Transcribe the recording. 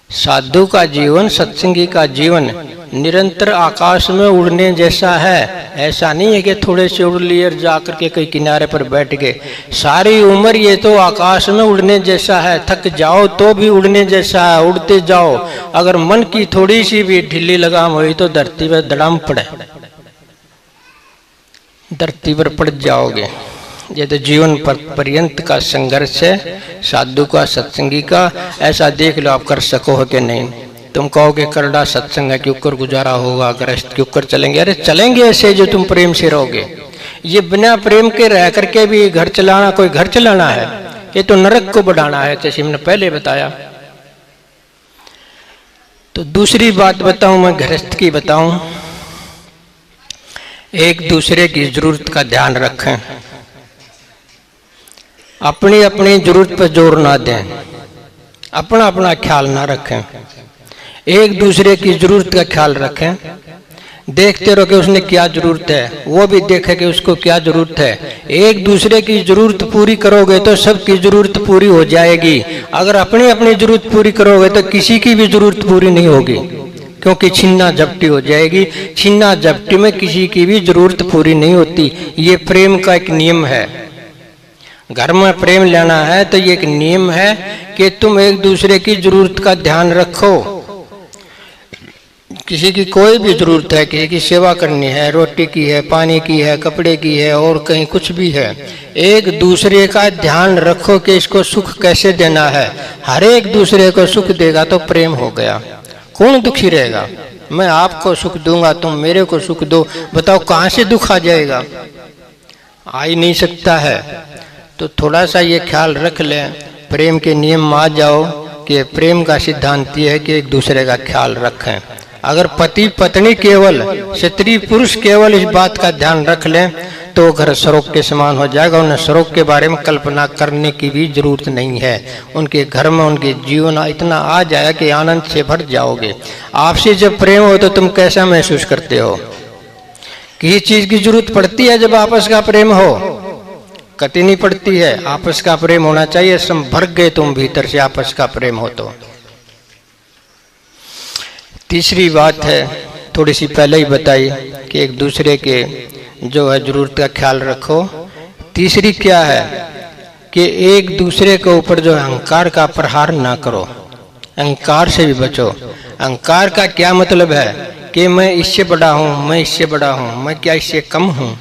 साधु का जीवन, सत्संगी का जीवन निरंतर आकाश में उड़ने जैसा है। ऐसा नहीं है कि थोड़े से उड़ लिए जाकर के कहीं किनारे पर बैठ गए। सारी उम्र ये तो आकाश में उड़ने जैसा है। थक जाओ तो भी उड़ने जैसा है, उड़ते जाओ। अगर मन की थोड़ी सी भी ढीली लगाम हुई तो धरती पर धड़ाम पड़े, धरती पर पड़ जाओगे। ये तो जीवन पर्यंत का संघर्ष है साधु का, सत्संगी का। ऐसा देख लो आप कर सको हो कि नहीं। तुम कहोगे करड़ा सत्संग है, क्यों कर गुजारा होगा, गृहस्थ क्यों कर चलेंगे। अरे चलेंगे ऐसे जो तुम प्रेम से रहोगे। ये बिना प्रेम के रह करके भी घर चलाना कोई घर चलाना है? ये तो नरक को बढ़ाना है, जैसे हमने पहले बताया। तो दूसरी बात बताऊं, मैं गृहस्थ की बताऊं। एक दूसरे की जरूरत का ध्यान रखें, अपनी अपनी जरूरत पर जोर ना दें, अपना अपना ख्याल ना रखें। एक दूसरे की जरूरत का ख्याल रखें। देखते रहो कि उसने क्या जरूरत है, वो भी देखे कि उसको क्या जरूरत है। एक दूसरे की जरूरत पूरी करोगे तो सबकी जरूरत पूरी हो जाएगी। अगर अपनी अपनी जरूरत पूरी करोगे तो किसी की भी जरूरत पूरी नहीं होगी, क्योंकि छिन्ना झपटी हो जाएगी। छिन्ना झपटी में किसी की भी जरूरत पूरी नहीं होती। ये प्रेम का एक नियम है। घर में प्रेम लेना है तो ये एक नियम है कि तुम एक दूसरे की जरूरत का ध्यान रखो। किसी की कोई भी जरूरत है, किसी की सेवा करनी है, रोटी की है, पानी की है, कपड़े की है, और कहीं कुछ भी है, एक दूसरे का ध्यान रखो कि इसको सुख कैसे देना है। हर एक दूसरे को सुख देगा तो प्रेम हो गया। कौन दुखी रहेगा? मैं आपको सुख दूंगा, तुम मेरे को सुख दो, बताओ कहाँ से दुख आ जाएगा? आ ही नहीं सकता है। तो थोड़ा सा ये ख्याल रख लें, प्रेम के नियम में आ जाओ कि प्रेम का सिद्धांत ये है कि एक दूसरे का ख्याल रखें। अगर पति पत्नी केवल, स्त्री पुरुष केवल इस बात का ध्यान रख लें तो घर स्वर्ग के समान हो जाएगा। उन्हें स्वर्ग के बारे में कल्पना करने की भी जरूरत नहीं है। उनके घर में उनके जीवन इतना आ जाएगा कि आनंद से भर जाओगे। आपसे जब प्रेम हो तो तुम कैसा महसूस करते हो? किसी चीज की जरूरत पड़ती है जब आपस का प्रेम हो? कति नहीं पड़ती है। आपस का प्रेम होना चाहिए। सम भर गए तुम भीतर से आपस का प्रेम हो तो। तीसरी बात है, थोड़ी सी पहले ही बताई कि एक दूसरे के जो है जरूरत का ख्याल रखो। तीसरी क्या है कि एक दूसरे के ऊपर जो अहंकार का प्रहार ना करो। अहंकार से भी बचो। अहंकार का क्या मतलब है कि मैं इससे बड़ा हूँ, मैं इससे बड़ा हूँ, मैं क्या इससे कम हूँ?